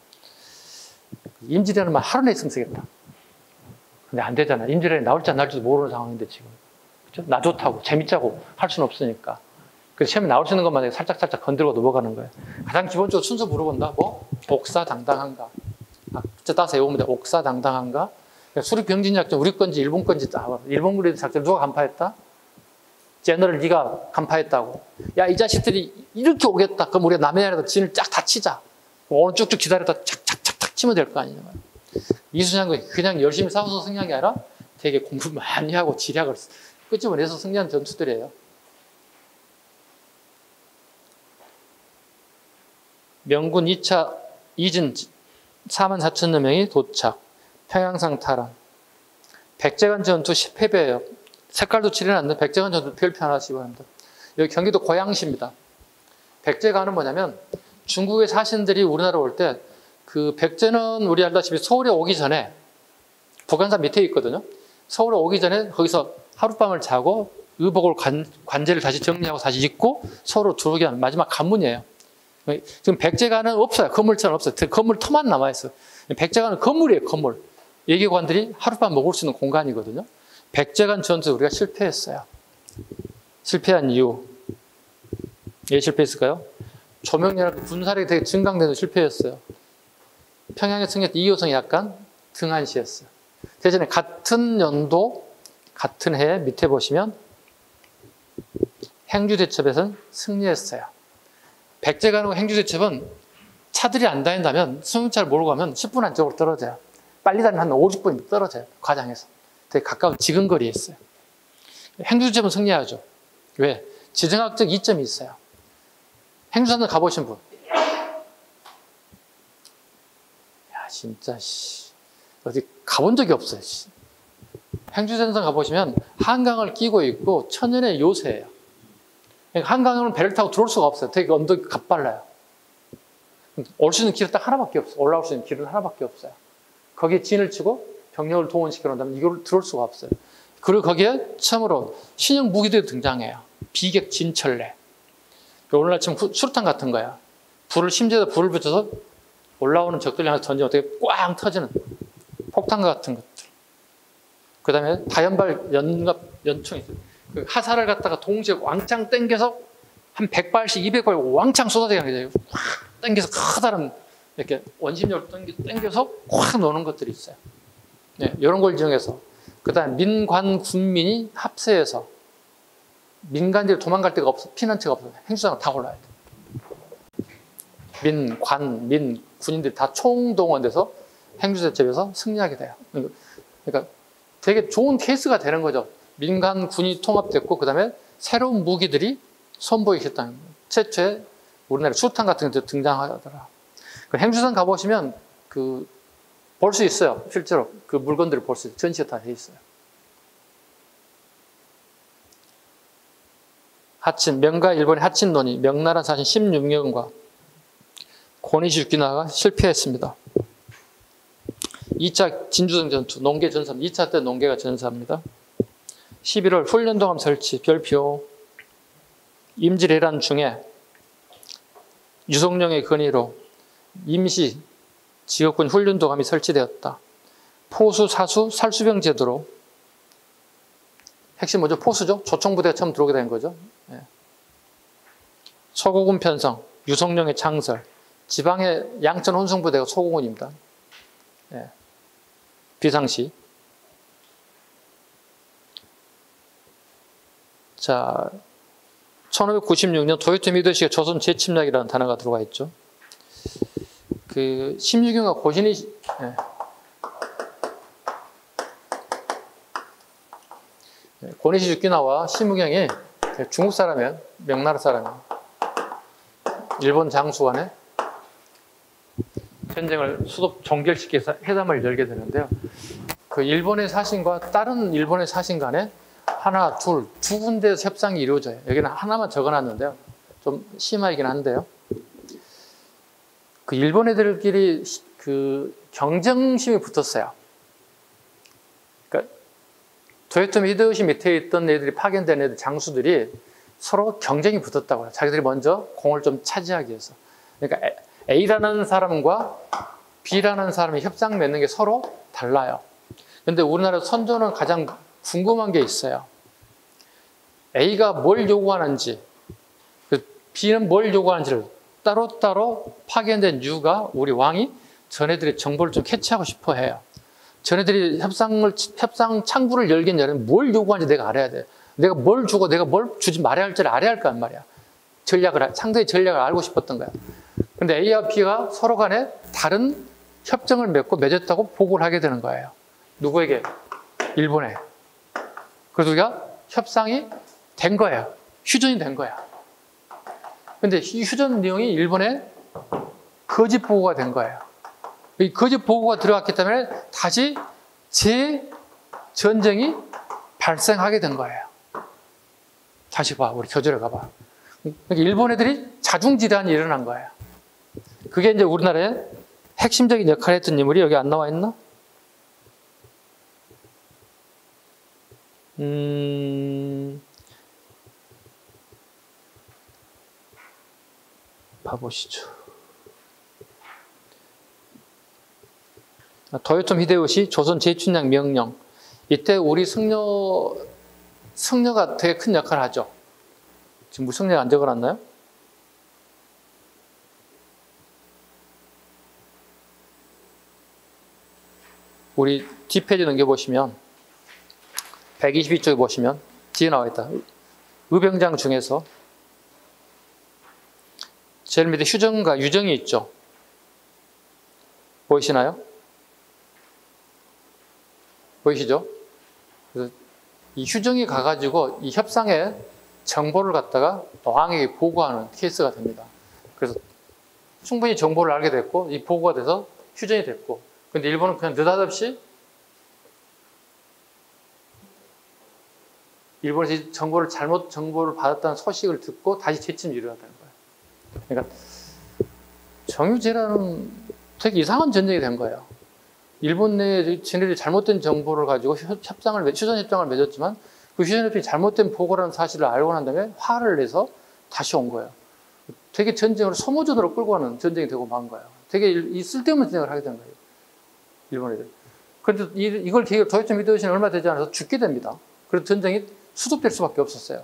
임진왜란은 막 하루 내에 쓰겠다. 근데 안 되잖아. 임진왜란이 나올지 안 나올지도 모르는 상황인데 지금. 그렇죠? 나 좋다고 재밌자고 할 수는 없으니까. 그래서 시험에 나올 수 있는 것만 살짝 건들고 넘어가는 거예요. 가장 기본적으로 순서 물어본다. 뭐? 옥사당당한가? 진짜 따서 외우면 돼. 옥사당당한가? 수립병진 작전 우리 건지 일본 건지 일본 군대 작전 누가 간파했다? 제너럴 네가 간파했다고. 야, 이 자식들이 이렇게 오겠다. 그럼 우리가 남의 나라에다 진을 쫙 다 치자. 오늘 쭉쭉 기다렸다 착착착착 치면 될 거 아니냐. 이순신은 그냥 열심히 싸워서 승리한 게 아니라 되게 공부 많이 하고 지략을 끄집어내서 승리한 전투들이에요. 명군 2차 이진 44,000여 명이 도착. 평양상 탈환. 백제간 전투 10패배예요. 색깔도 칠해놨는데 백제간 전투 별표 하나 씌워놨는데 여기 경기도 고양시입니다. 백제간은 뭐냐면 중국의 사신들이 우리나라 올 때 그 백제는 우리 알다시피 서울에 오기 전에 북한산 밑에 있거든요. 서울에 오기 전에 거기서 하룻밤을 자고 의복을 관제를 다시 정리하고 다시 입고 서울로 들어오게 하는 마지막 관문이에요. 지금 백제간은 없어요. 건물처럼 없어요. 건물 터만 남아있어요. 백제간은 건물이에요. 건물. 예계관들이 하룻밤 먹을 수 있는 공간이거든요. 백제간 전투에 우리가 실패했어요. 실패한 이유. 왜 실패했을까요? 조명이라도 군사력이 되게 증강돼서 실패했어요. 평양에 승리했던 이효성이 약간 등한시였어요. 대신에 같은 연도, 같은 해 밑에 보시면 행주대첩에서는 승리했어요. 백제간하고 행주대첩은 차들이 안 다닌다면 승용차를 몰고 가면 10분 안쪽으로 떨어져요. 빨리 다니면 한 5, 6분 떨어져요. 과장에서. 되게 가까운 지근거리에 있어요. 행주대첩은 승리하죠. 왜? 지정학적 이점이 있어요. 행주산을 가보신 분. 야, 진짜, 어디 가본 적이 없어요. 행주산성 가보시면 한강을 끼고 있고 천년의 요새예요. 한강은 배를 타고 들어올 수가 없어요. 되게 언덕이 가빨라요. 올 수 있는 길은 딱 하나밖에 없어요. 올라올 수 있는 길은 하나밖에 없어요. 거기에 진을 치고 병력을 동원시켜 놓는다면 이걸 들어올 수가 없어요. 그리고 거기에 처음으로 신형 무기들이 등장해요. 비객 진철래. 오늘 아침 수류탄 같은 거야. 심지어 불을 붙여서 올라오는 적들을 향해서 던지면 어떻게 꽝 터지는 폭탄 같은 것들. 그 다음에 다연발 연총이 있어요. 그 하사를 갖다가 동시에 왕창 당겨서 한 100발씩 200발 왕창 쏟아지게 하는 거예요. 확 당겨서 커다란 이렇게 원심력을 당겨서 확 노는 것들이 있어요. 네, 이런 걸 이용해서. 그 다음에 민관 군민이 합세해서 민간들이 도망갈 데가 없어. 피난처가 없어. 행주장을 다 올라야 돼. 민, 군인들이 다 총동원돼서 행주대첩에서 승리하게 돼요. 그러니까 되게 좋은 케이스가 되는 거죠. 민간 군이 통합됐고 그 다음에 새로운 무기들이 선보이기 시작한 최초의 우리나라 수탄 같은 게 등장하더라. 행주산 가보시면 볼 수 있어요. 실제로 그 물건들을 볼 수 있어요. 전시가 다 돼 있어요. 하친, 명가 일본의 하친론이 명나라 사신 16년과 고니시 유키나가 실패했습니다. 2차 진주성 전투, 농계 전사, 2차 때 농계가 전사입니다. 11월 훈련동함 설치, 별표. 임질왜란 중에 유성룡의 건의로 임시 지역군 훈련동함이 설치되었다. 포수, 사수, 살수병 제도로. 핵심 뭐죠? 포수죠? 조총부대가 처음 들어오게 된 거죠. 예. 소고군 편성, 유성룡의 창설, 지방의 양천 혼성부대가 소고군입니다. 예. 비상시. 자, 1596년 도요토미 히데요시가 조선 재침략이라는 단어가 들어가 있죠. 그 심유경과 고신이 예. 고니시 유키나와 심유경이 중국 사람이에요. 명나라 사람이에요. 일본 장수 간에 전쟁을 수도 종결시켜서 회담을 열게 되는데요. 그 일본의 사신과 다른 일본의 사신 간에 하나, 두 군데에서 협상이 이루어져요. 여기는 하나만 적어놨는데요. 좀 심하긴 한데요. 그 일본 애들끼리 그 경쟁심이 붙었어요. 그러니까 도요토미 히데요시 밑에 있던 애들이 파견된 애들 장수들이 서로 경쟁이 붙었다고 해요. 자기들이 먼저 공을 좀 차지하기 위해서. 그러니까 A라는 사람과 B라는 사람이 협상 맺는 게 서로 달라요. 그런데 우리나라 선조는 가장 궁금한 게 있어요. A가 뭘 요구하는지, B는 뭘 요구하는지를 따로따로 파견된 이유가 우리 왕이 전애들의 정보를 좀 캐치하고 싶어 해요. 전애들이 협상 창구를 열긴 열면 뭘 요구하는지 내가 알아야 돼. 내가 뭘 주고 내가 뭘 주지 말아야 할지를 알아야 할 거란 말이야. 상대의 전략을 알고 싶었던 거야. 근데 A와 B가 서로 간에 다른 협정을 맺었다고 보고를 하게 되는 거예요. 누구에게? 일본에. 그래서 우리가 협상이 된 거예요. 휴전이 된 거야. 근데 이 휴전 내용이 일본에 거짓 보고가 된 거예요. 이 거짓 보고가 들어갔기 때문에 다시 재전쟁이 발생하게 된 거예요. 다시 봐, 우리 교재를 가봐. 그러니까 일본 애들이 자중질환이 일어난 거예요. 그게 이제 우리나라의 핵심적인 역할을 했던 인물이 여기 안 나와 있나? 봐보시죠. 도요토미 히데요시 조선 재춘양 명령. 이때 우리 승려가 되게 큰 역할을 하죠. 지금 무슨 승려 안 적어놨나요? 우리 뒷페이지 넘겨보시면 122쪽에 보시면 뒤에 나와 있다. 의병장 중에서 제일 밑에 휴정과 유정이 있죠. 보이시나요? 보이시죠? 그래서 이 휴정이 가가지고 이 협상의 정보를 갖다가 왕에게 보고하는 케이스가 됩니다. 그래서 충분히 정보를 알게 됐고 이 보고가 돼서 휴전이 됐고, 근데 일본은 그냥 느닷없이 일본에서 잘못 정보를 받았다는 소식을 듣고 다시 재침이 일어났다는 거예요. 그러니까 정유재라는 되게 이상한 전쟁이 된 거예요. 일본 내에 지네들이 잘못된 정보를 가지고 휴전 협정을 맺었지만 그 휴전 협정이 잘못된 보고라는 사실을 알고 난 다음에 화를 내서 다시 온 거예요. 되게 전쟁을 소모전으로 끌고 가는 전쟁이 되고 만 거예요. 되게 이 쓸데없는 전쟁을 하게 된 거예요. 일본 애들. 그런데 이걸 계획 도요토미 히데요시는 얼마 되지 않아서 죽게 됩니다. 그래서 전쟁이 수습될 수밖에 없었어요.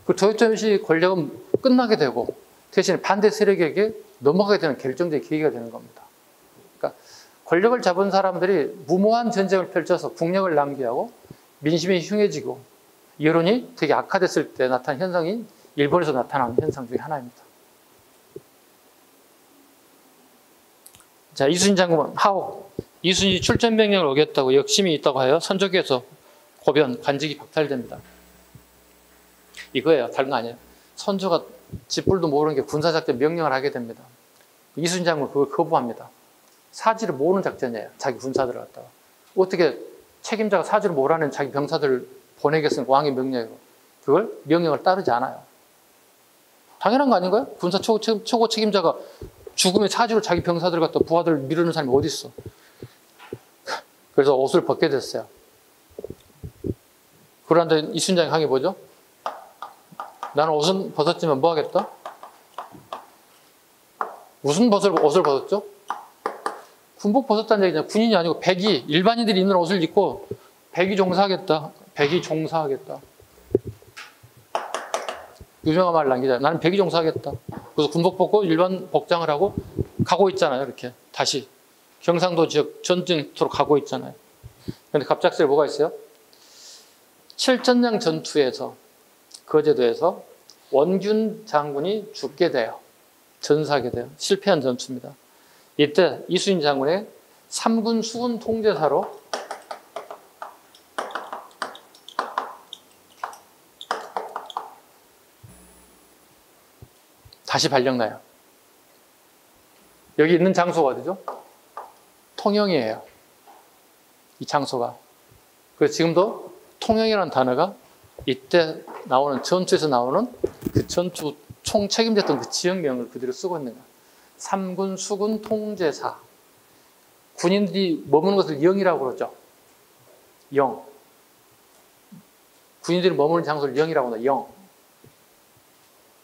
그 도요토미 권력은 끝나게 되고 대신에 반대 세력에게 넘어가게 되는 결정적인 계기가 되는 겁니다. 그러니까 권력을 잡은 사람들이 무모한 전쟁을 펼쳐서 국력을 낭비하고 민심이 흉해지고 여론이 되게 악화됐을 때 나타난 현상이 일본에서 나타난 현상 중에 하나입니다. 자, 이순신 장군은 하옥. 이순신이 출전 명령을 어겼다고 역심이 있다고 하여 선조께서 고변, 간직이 박탈됩니다. 이거예요. 다른 거 아니에요. 선조가 쥐뿔도 모르는 게 군사작전 명령을 하게 됩니다. 이순신 장군은 그걸 거부합니다. 사지를 모으는 작전이에요. 자기 군사들을 갖다가. 어떻게 책임자가 사지를 모으라는 자기 병사들을 보내겠습니까? 왕의 명령으로. 그걸 명령을 따르지 않아요. 당연한 거 아닌가요? 군사 최고 책임자가 죽음의 사지로 자기 병사들 갖다 부하들 미루는 사람이 어디 있어? 그래서 옷을 벗게 됐어요. 그런데 이순장의 항의 뭐죠? 나는 옷은 벗었지만 뭐 하겠다? 무슨 옷을 벗었죠? 군복 벗었다는 얘기잖아요. 군인이 아니고 백이, 일반인들이 입는 옷을 입고 백이 종사하겠다. 백이 종사하겠다. 유명한 말을 남기잖아요. 나는 백이 종사하겠다. 그래서 군복 벗고 일반 복장을 하고 가고 있잖아요. 이렇게 다시 경상도 지역 전쟁터로 가고 있잖아요. 그런데 갑작스레 뭐가 있어요? 칠전량 전투에서 거제도에서 원균 장군이 죽게 돼요. 전사하게 돼요. 실패한 전투입니다. 이때 이순신 장군의 3군 수군 통제사로 다시 발령나요. 여기 있는 장소가 어디죠? 통영이에요. 이 장소가. 그래서 지금도 통영이라는 단어가 이때 나오는 전투에서 나오는 그 전투 총 책임졌던 그 지역명을 그대로 쓰고 있는 거예요. 3군 수군 통제사. 군인들이 머무는 것을 영이라고 그러죠. 영. 군인들이 머무는 장소를 영이라고 한다. 영.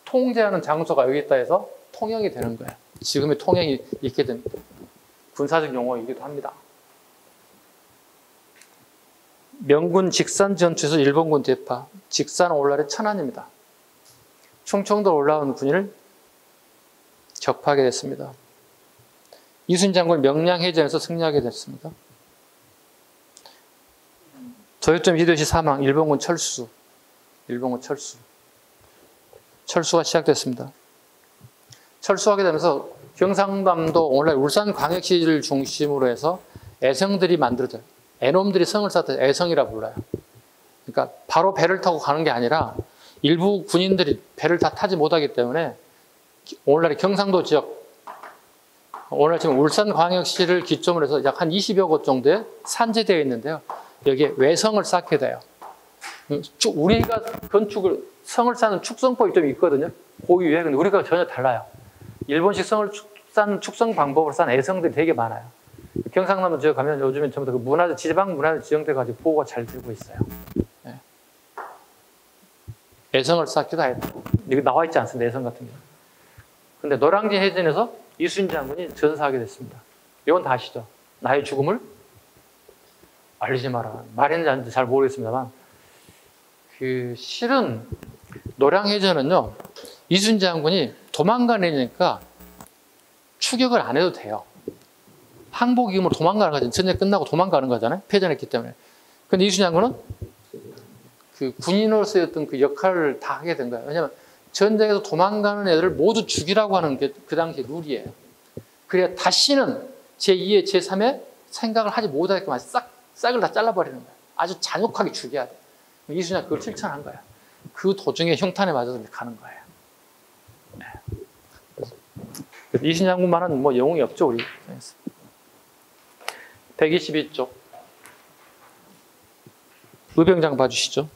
통제하는 장소가 여기 있다 해서 통영이 되는 거예요. 지금의 통영이 있게 됩니다. 군사적 용어이기도 합니다. 명군 직산 전투에서 일본군 대파. 직산은 오늘날의 천안입니다. 충청도 올라온 군인을 격파하게 됐습니다. 이순신 장군 명량해전에서 승리하게 됐습니다. 조여점 히데요시 사망, 일본군 철수. 일본군 철수. 철수가 시작됐습니다. 철수하게 되면서 경상남도 오늘날 울산광역시를 중심으로 해서 애성들이 만들어져요. 애놈들이 성을 쌓다 애성이라 불러요. 그러니까 바로 배를 타고 가는 게 아니라 일부 군인들이 배를 다 타지 못하기 때문에 오늘날의 경상도 지역, 오늘 지금 울산광역시를 기점으로 해서 약 한 20여 곳 정도의 산지되어 있는데요. 여기에 외성을 쌓게 돼요. 우리가 건축을, 성을 쌓는 축성법이 좀 있거든요. 고유의. 근데 우리가 전혀 달라요. 일본식 성을 쌓는 축성 방법으로 쌓은 애성들이 되게 많아요. 경상남도 지역 가면 요즘엔 전부 다 그 문화재, 지방 문화재 지정돼 가지고 보호가 잘 되고 있어요. 네. 애성을 쌓기도 해요. 여기 나와 있지 않습니다. 애성 같은 경우. 근데 노량진 해전에서 이순신 장군이 전사하게 됐습니다. 이건 다 아시죠? 나의 죽음을 알리지 마라. 말했는지 아닌지 잘 모르겠습니다만, 실은 노량해전은요, 이순신 장군이 도망가내니까 추격을 안 해도 돼요. 항복 이후로 도망가는 거잖아요. 전쟁 끝나고 도망가는 거잖아요. 패전했기 때문에. 근데 이순신 장군은 그 군인으로서의 어떤 그 역할을 다 하게 된 거예요. 왜냐하면 전쟁에서 도망가는 애들을 모두 죽이라고 하는 게 그 당시 룰이에요. 그래야 다시는 제2의 제3의 생각을 하지 못하게끔 싹을 다 잘라버리는 거예요. 아주 잔혹하게 죽여야 돼요. 이순신 장군이 그걸 실천한 거예요. 그 도중에 흉탄에 맞아서 가는 거예요. 네. 이순신 장군만은 뭐 영웅이 없죠, 우리. 122쪽. 의병장 봐주시죠.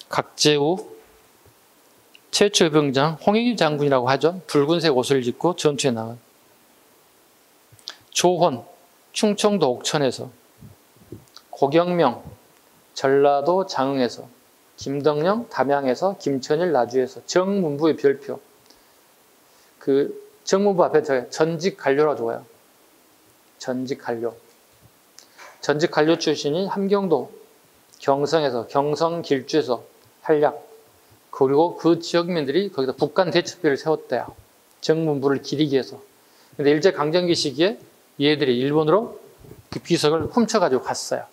각제우 최초 의병장 홍익 장군이라고 하죠. 붉은색 옷을 입고 전투에 나간. 조헌 충청도 옥천에서, 고경명 전라도 장흥에서, 김덕령 담양에서, 김천일 나주에서, 정문부의 별표. 그 정문부 앞에 저 전직 관료라고 적어요. 전직 관료. 전직 관료 출신이 함경도 경성에서, 경성 길주에서 활약. 그리고 그 지역민들이 거기다 북한 대첩비를 세웠대요. 정문부를 기리기 위해서. 근데 일제강점기 시기에 얘들이 일본으로 그 비석을 훔쳐가지고 갔어요.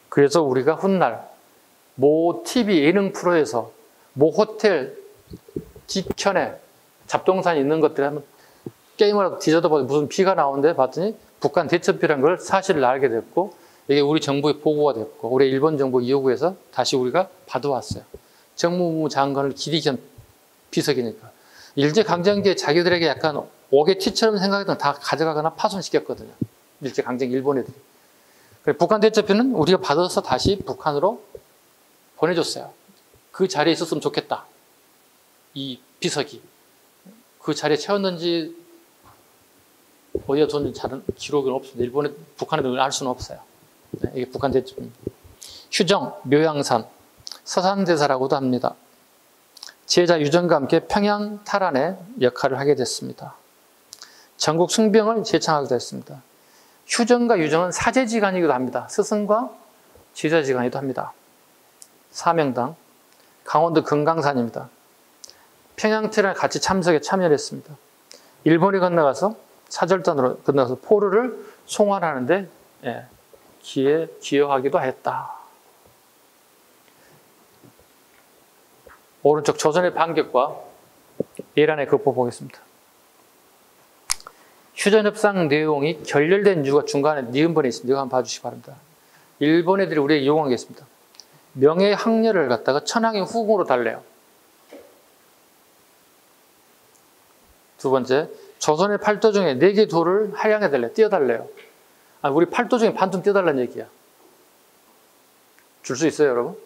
그래서 우리가 훗날 모 TV 예능 프로에서 모 호텔 뒤편에 잡동산이 있는 것들을 한번 게임을 하고 뒤져다보니 무슨 비가 나오는데 봤더니 북한 대첩비라는 걸 사실을 알게 됐고, 이게 우리 정부의 보고가 됐고, 우리 일본 정부 요구해서 다시 우리가 받아왔어요. 정무부 장관을 기리기 위한 비석이니까. 일제강점기에 자기들에게 약간 오개티처럼 생각했던 다 가져가거나 파손시켰거든요. 일제강점기 일본 애들이. 북한 대첩비는 우리가 받아서 다시 북한으로 보내줬어요. 그 자리에 있었으면 좋겠다. 이 비석이. 그 자리에 채웠는지 어디가 줬는지 다른 기록은 없습니다. 일본에, 북한에 알 수는 없어요. 네, 이게 북한 대첩입니다. 휴정, 묘양산, 서산대사라고도 합니다. 제자 유정과 함께 평양 탈환의 역할을 하게 됐습니다. 전국 승병을 제창하기도 했습니다. 휴정과 유정은 사제지간이기도 합니다. 스승과 제자지간이기도 합니다. 사명당, 강원도 금강산입니다. 평양 탈환에 같이 참석에 참여를 했습니다. 일본이 건너가서 사절단으로 건너가서 포로를 송환하는데 기여하기도 했다. 오른쪽 조선의 반격과 이란의 극복 보겠습니다. 휴전협상 내용이 결렬된 이유가 중간에 니은번에 있습니다. 이거 한번 봐주시기 바랍니다. 일본 애들이 우리에게 요구한 게 있습니다. 명예학렬을 갖다가 천황의 후궁으로 달래요. 두 번째, 조선의 팔도 중에 4개 도를 하양해 달래, 띄워달래요. 아니, 우리 팔도 중에 반쯤 띄워달라는 얘기야. 줄 수 있어요, 여러분?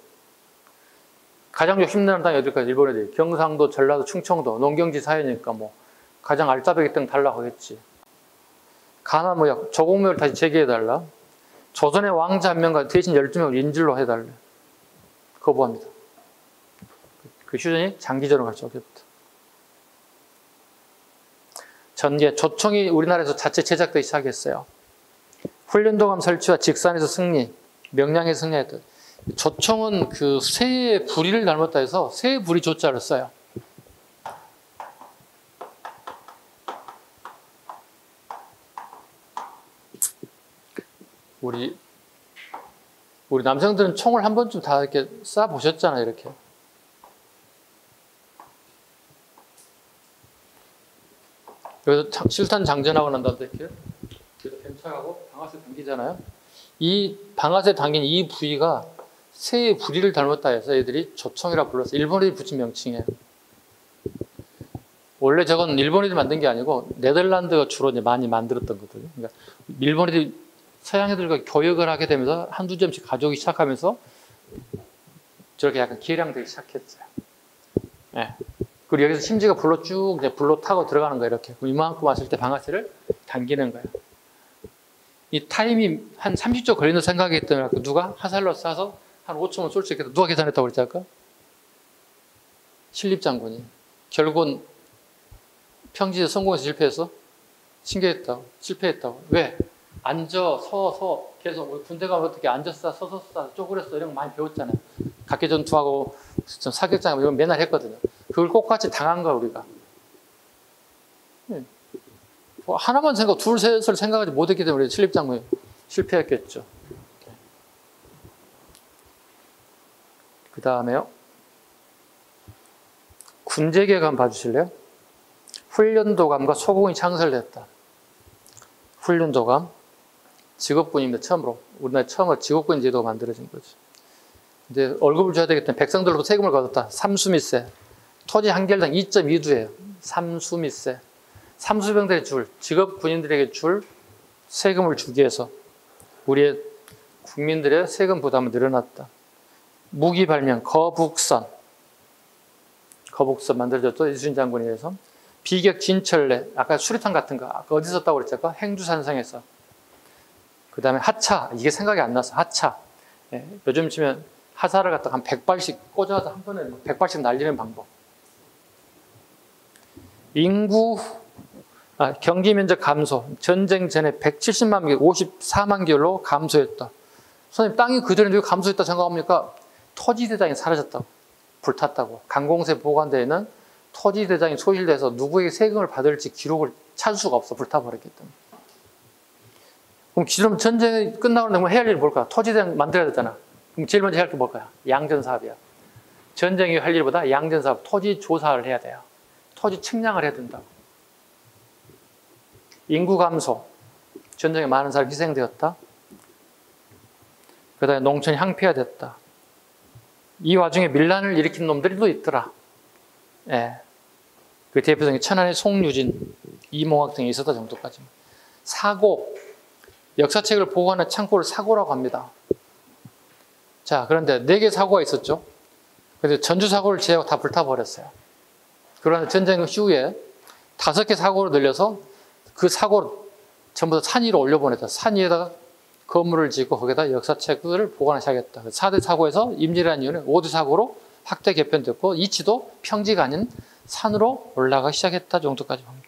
가장 욕심내는 땅이 어딜까요? 일본 애들이. 경상도, 전라도, 충청도, 농경지 사회니까 뭐 가장 알짜배기 땅 달라고 하겠지. 가나 뭐야, 조공묘를 다시 재개해달라. 조선의 왕자 한 명과 대신 12명을 인질로 해달래. 거부합니다. 그 휴전이 장기전으로 갈 수 없겠다. 전개, 조총이 우리나라에서 자체 제작되기 시작했어요. 훈련도감 설치와 직산에서 승리, 명량에 승리했던. 조총은 그 새의 부리를 닮았다 해서 새의 부리 조자를 써요. 우리 남성들은 총을 한 번쯤 다 이렇게 쏴 보셨잖아요, 이렇게. 여기서 실탄 장전하고 난 다음에 이렇게 뱀착하고 방아쇠 당기잖아요. 이 방아쇠 당긴 이 부위가 새의 부리를 닮았다 해서 애들이 조총이라 불렀어요. 일본인이 붙인 명칭이에요. 원래 저건 일본인이 만든 게 아니고 네덜란드가 주로 이제 많이 만들었던 거거든요. 그러니까 일본인이 서양 애들과 교역을 하게 되면서 한두 점씩 가져오기 시작하면서 저렇게 약간 개량되기 시작했어요. 네. 그리고 여기서 심지가 불로 쭉 이제 불로 타고 들어가는 거예요. 이렇게. 그럼 이만큼 왔을 때 방아쇠를 당기는 거예요. 이 타임이 한 30초 걸리는 생각이 있더니 누가 화살로 쏴서 한 5초면 쏠 수 있겠다. 누가 계산했다고 그랬지 아까? 신립장군이. 결국은 평지에 성공해서 실패했어? 신기했다고. 실패했다고. 왜? 앉아, 서 계속 우리 군대 가면 어떻게 앉았어, 서서 쪼그렸어 이런 거 많이 배웠잖아요. 각계전투하고 사격장 이런 거 맨날 했거든요. 그걸 똑같이 당한 거야 우리가. 뭐 하나만 생각, 둘, 셋을 생각하지 못했기 때문에 신립장군이 실패했겠죠. 그 다음에요. 군제개혁 한번 봐주실래요? 훈련도감과 소공이 창설됐다. 훈련도감, 직업군입니다. 처음으로. 우리나라 처음으로 직업군 제도가 만들어진 거죠. 근데 월급을 줘야 되기 때문에 백성들로부터 세금을 걷었다. 삼수미세. 토지 한 개당 2.2두예요. 삼수미세. 삼수병들이 줄, 직업군인들에게 줄 세금을 주기 위해서 우리의 국민들의 세금 부담은 늘어났다. 무기 발명, 거북선 만들어졌죠. 이순신 장군에 의해서. 비격 진철래, 아까 수리탄 같은 거, 아까 어디서 썼다고 그랬죠? 행주산성에서. 그 다음에 하차, 이게 생각이 안 나서 하차. 예, 요즘 치면 하사를 갖다가 한 100발씩 꽂아서 한 번에 100발씩 날리는 방법. 경기 면적 감소. 전쟁 전에 170만 개, 54만 개로 감소했다. 선생님, 땅이 그대로 왜 감소했다 생각합니까? 토지대장이 사라졌다고. 불탔다고. 강공세 보관대에는 토지대장이 소실돼서 누구에게 세금을 받을지 기록을 찾을 수가 없어. 불타버렸기 때문에. 그럼 전쟁이 끝나고 나면 해야 할 일이 뭘까? 토지대장 만들어야 되잖아. 그럼 제일 먼저 해야 할 게 뭘까요? 양전사업이야. 전쟁이 할 일보다 양전사업, 토지 조사를 해야 돼요. 토지 측량을 해야 된다고. 인구 감소. 전쟁에 많은 사람이 희생되었다. 그 다음에 농촌이 항폐화됐다. 이 와중에 밀란을 일으킨 놈들이 또 있더라. 예. 그 대표적인 천안의 송유진, 이몽학 등이 있었다 정도까지. 사고. 역사책을 보관하는 창고를 사고라고 합니다. 자, 그런데 4개 사고가 있었죠. 그런데 전주 사고를 제외하고 다 불타버렸어요. 그러나 전쟁 후에 5개 사고로 늘려서 그 사고로 전부 다 산 위로 올려보냈다. 산 위에다가 건물을 짓고 거기다 역사책을 보관하셔야겠다. 4대 사고에서 임진왜란 이후는 5대 사고로 확대 개편됐고 이치도 평지가 아닌 산으로 올라가기 시작했다 정도까지 봅니다.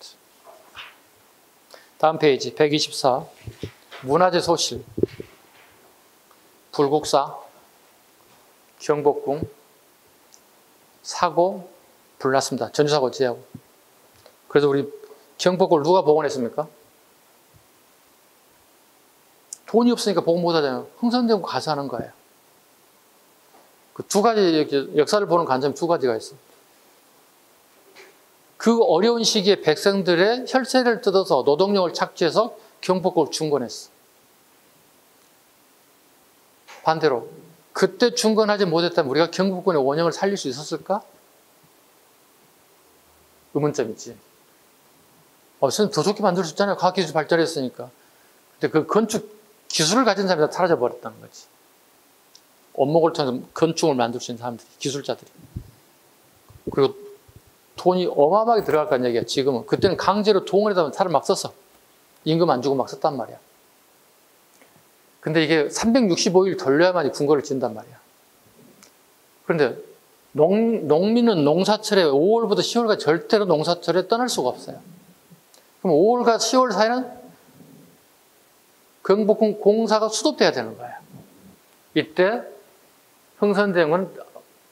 다음 페이지 124 문화재 소실 불국사 경복궁 사고 불났습니다. 전주사고 제하고. 그래서 우리 경복궁을 누가 복원했습니까? 돈이 없으니까 복원 못하잖아요. 흥선대원 가서 하는 거예요. 그 두 가지 역사를 보는 관점이 두 가지가 있어. 그 어려운 시기에 백성들의 혈세를 뜯어서 노동력을 착취해서 경복궁을 중건했어. 반대로 그때 중건하지 못했다면 우리가 경복궁의 원형을 살릴 수 있었을까? 의문점이지. 선생님 더 좋게 만들 수 있잖아요. 과학기술이 발달했으니까. 근데 그 건축 기술을 가진 사람이 다 사라져 버렸다는 거지. 원목을 통해서 건축을 만들 수 있는 사람들이, 기술자들이. 그리고 돈이 어마어마하게 들어갈 거란 얘기야, 지금은. 그때는 강제로 동원에다 살을 막 썼어. 임금 안 주고 막 썼단 말이야. 근데 이게 365일 돌려야만이 궁궐을 짓는단 말이야. 그런데 농민은 농사철에 5월부터 10월까지 절대로 농사철에 떠날 수가 없어요. 그럼 5월과 10월 사이는 경복궁 공사가 수도돼야 되는 거예요. 이때 흥선대원은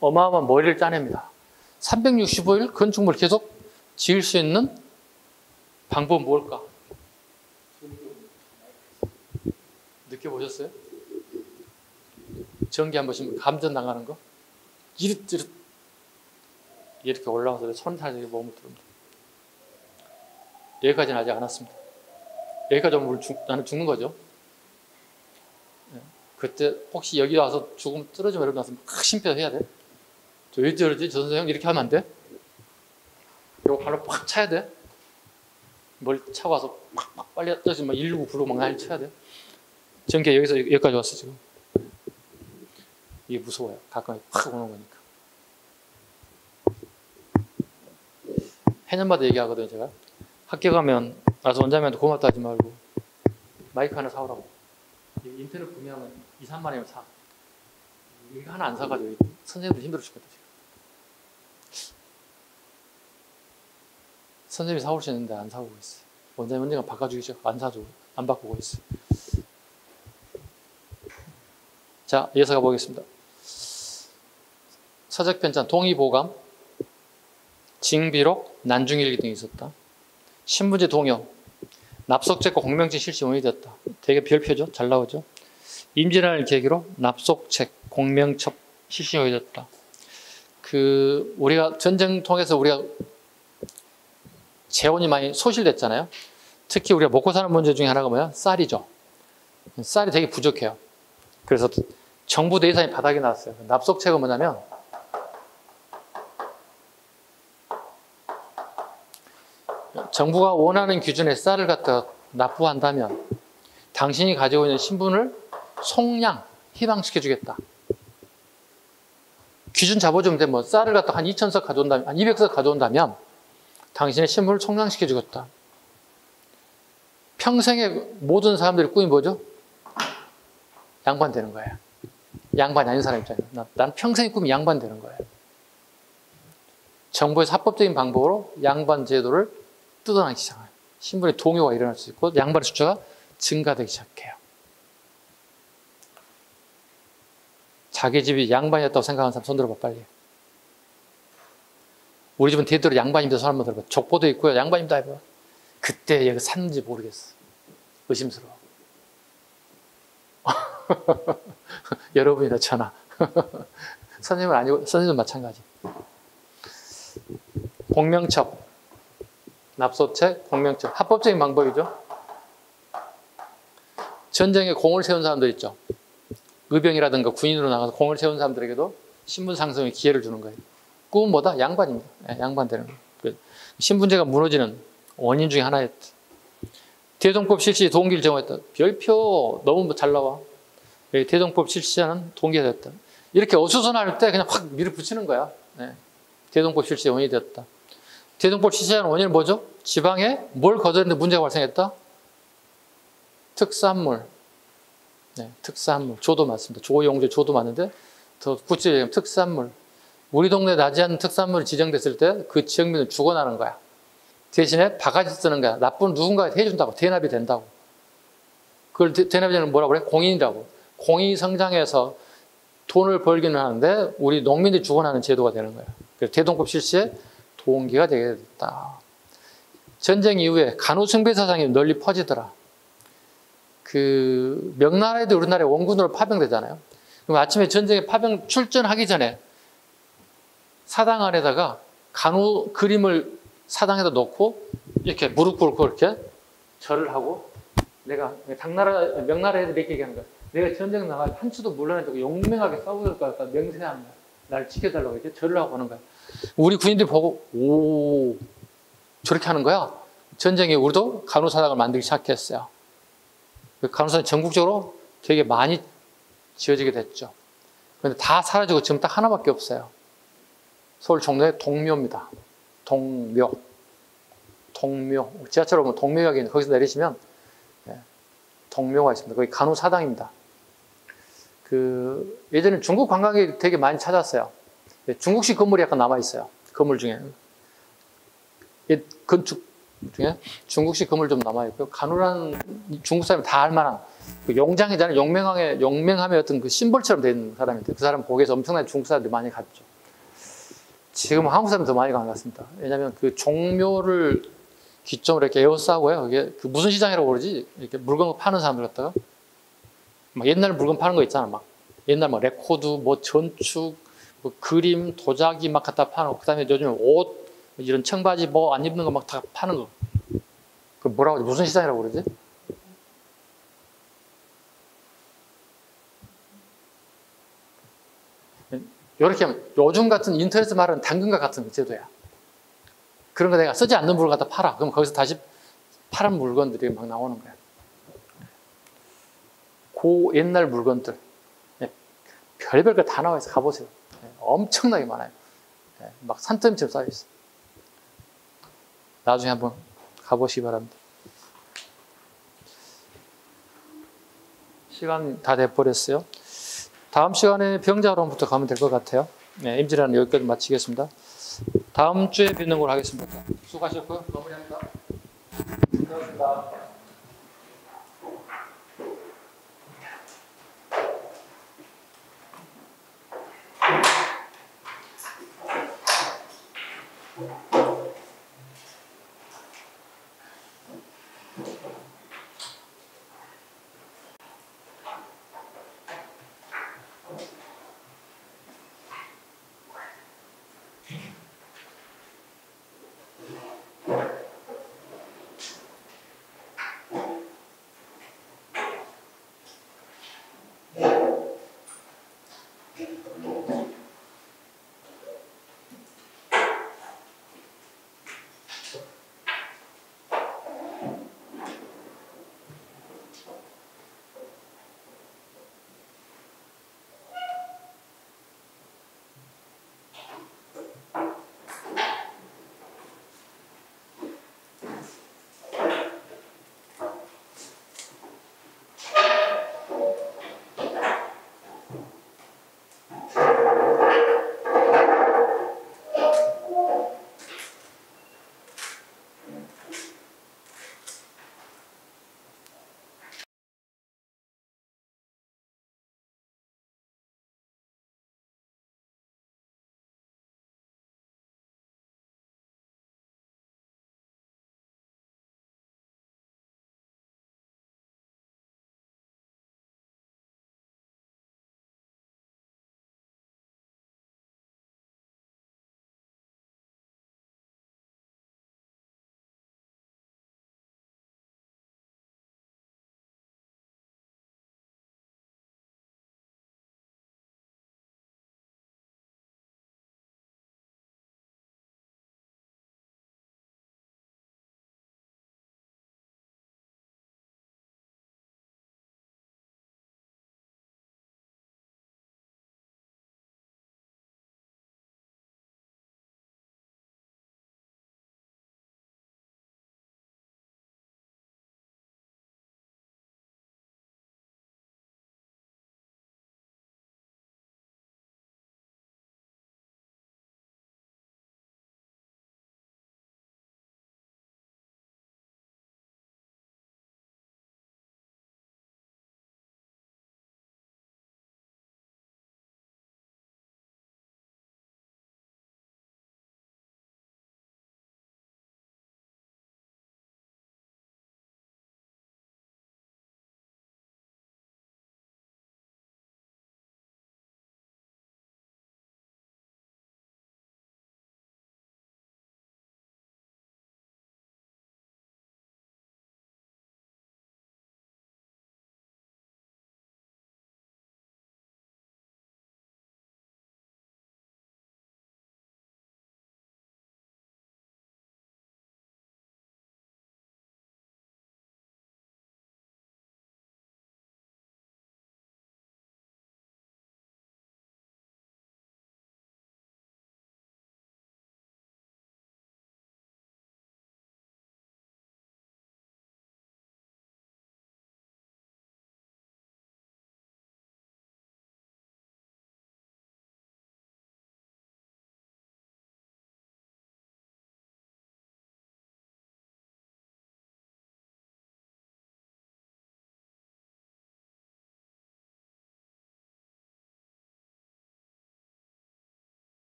어마어마한 머리를 짜냅니다. 365일 건축물을 계속 지을 수 있는 방법은 뭘까? 느껴보셨어요? 전기 한 번씩 감전 나가는 거? 이렇게 올라와서 손살이 몸을 들습니다. 여기까지는 아직 안 왔습니다. 여기까지 오면 나는 죽는 거죠. 그때 혹시 여기 와서 죽으면 떨어지면 이러고 나서 막 심폐해야 돼. 왜 저러지? 저 선생님 이렇게 하면 안 돼? 이거 발로 팍 차야 돼. 머리 차고 와서 막 빨리 떨어지면 막 119 부르고 막 난리 쳐야 돼. 전기가 여기까지 왔어 지금. 이게 무서워요. 가까이 팍 오는 거니까. 해년마다 얘기하거든요 제가. 학교 가면 나서 원장님한테 고맙다 하지 말고 마이크 하나 사오라고. 인터넷 구매하면 2, 3만 원이면 사. 이거 하나 안 사가지고 선생님들 힘들어 죽겠다 지금. 선생님이 사올 수 있는데 안 사오고 있어요. 원장님 언젠가 바꿔주겠죠. 안 사주고 안 바꾸고 있어요. 자, 이어서 가보겠습니다. 서적편찬, 동의보감, 징비록, 난중일기 등이 있었다. 신문지 동요, 납속책과 공명책 실시 원이되었다. 되게 별표죠? 잘 나오죠? 임진왜란을 계기로 납속책, 공명첩 실시 원이되었다. 우리가 전쟁 통해서 우리가 재원이 많이 소실됐잖아요. 특히 우리가 먹고 사는 문제 중에 하나가 뭐야? 쌀이죠. 쌀이 되게 부족해요. 그래서 정부 예산이 바닥이 나왔어요. 납속책은 뭐냐면 정부가 원하는 기준의 쌀을 갖다가 납부한다면 당신이 가지고 있는 신분을 송량, 희망시켜주겠다. 기준 잡아주면 돼. 뭐 쌀을 갖다가 한 2,000석 가져온다면, 한 200석 가져온다면 당신의 신분을 송량시켜주겠다. 평생의 모든 사람들의 꿈이 뭐죠? 양반 되는 거예요. 양반이 아닌 사람 입장에서. 난 평생의 꿈이 양반 되는 거예요. 정부에서 합법적인 방법으로 양반 제도를 뜯어나기 시작해요. 신분의 동요가 일어날 수 있고 양반의 숫자가 증가되기 시작해요. 자기 집이 양반이었다고 생각하는 사람 손 들어봐 빨리. 우리 집은 대대로 양반입니다. 손 한번 들어봐. 족보도 있고요. 양반입니다. 해봐. 그때 얘가 샀는지 모르겠어. 의심스러워. 여러분이나 저나. 선생님은 아니고 선생님은 마찬가지. 공명첩, 납소책, 공명첩. 합법적인 방법이죠. 전쟁에 공을 세운 사람들 있죠. 의병이라든가 군인으로 나가서 공을 세운 사람들에게도 신분 상승의 기회를 주는 거예요. 꿈은 뭐다? 양반입니다. 양반 되는 거예요. 신분제가 무너지는 원인 중에 하나였다. 대동법 실시 동기를 정했다. 별표 너무 잘 나와. 대동법 실시하는 동기가 됐다. 이렇게 어수선할 때 그냥 확 밀어붙이는 거야. 대동법 실시의 원인이 되었다. 대동법 실시하는 원인은 뭐죠? 지방에 뭘 거두는데 문제가 발생했다? 특산물. 네, 특산물. 조도 맞습니다. 조용조 조도 맞는데 더 구체적으로 얘기하면 특산물. 우리 동네에 나지 않는 특산물이 지정됐을 때 그 지역민은 죽어나는 거야. 대신에 바가지 쓰는 거야. 나쁜 누군가한테 해준다고. 대납이 된다고. 그걸 대납이 되는 뭐라고 그래? 공인이라고. 공인이 성장해서 돈을 벌기는 하는데 우리 농민들이 죽어나는 제도가 되는 거예요. 그래서 대동법 실시에 동기가 되게 됐다. 전쟁 이후에 간호숭배 사상이 널리 퍼지더라. 그 명나라에도 우리나라에 원군으로 파병되잖아요. 그럼 아침에 전쟁에 파병 출전하기 전에 사당 안에다가 간호 그림을 사당에다 놓고 이렇게 무릎 꿇고 이렇게 절을 하고 내가 명나라 애들이 이렇게 얘기하는 거야. 내가 전쟁 나가서 한 치도 물러나지 용맹하게 싸워줄 거야. 맹세하는 거야. 날 지켜달라고 이렇게 절을 하고 하는 거야. 우리 군인들이 보고 오 저렇게 하는 거야. 전쟁에 우리도 간호사당을 만들기 시작했어요. 간호사는 전국적으로 되게 많이 지어지게 됐죠. 그런데 다 사라지고 지금 딱 하나밖에 없어요. 서울 종로의 동묘입니다. 동묘. 지하철로 보면 동묘역이 있는데 거기서 내리시면 동묘가 있습니다. 거기 간호사당입니다. 그 예전에 중국 관광객이 되게 많이 찾았어요. 중국식 건물이 약간 남아있어요. 건물 중에. 건축 중에 중국식 건물 좀 남아있고요. 간호라는 중국 사람이 다 알만한 그 용장이잖아요. 용맹함의 어떤 그 심벌처럼 되어 있는 사람인데 그 사람 거기에서 엄청나게 중국 사람들이 많이 갔죠. 지금 한국 사람이 더 많이 간 것 같습니다. 왜냐하면 그 종묘를 기점으로 이렇게 에워싸고요. 이게 그 무슨 시장이라고 그러지? 이렇게 물건 파는 사람들 갖다가 막 옛날 물건 파는 거 있잖아. 막 옛날 막 레코드, 뭐 전축, 뭐 그림, 도자기 막 갖다 파는. 그다음에 요즘 옷 이런 청바지 뭐 안 입는 거 막 다 파는 거. 그 뭐라고 무슨 시장이라고 그러지? 이렇게 하면 요즘 같은 인터넷 말하는 당근과 같은 제도야. 그런 거 내가 쓰지 않는 물건 갖다 팔아. 그럼 거기서 다시 파란 물건들이 막 나오는 거야. 고 옛날 물건들. 별별 거 다 나와 있어. 가보세요. 엄청나게 많아요. 막 산더미처럼 쌓여있어. 나중에 한번 가보시기 바랍니다. 시간 다 돼버렸어요. 다음 시간에 병자론부터 가면 될 것 같아요. 임진왜란 여기까지 마치겠습니다. 다음 주에 뵙는 걸로 하겠습니다. 수고하셨고요. 마무리합니다. 고맙습니다.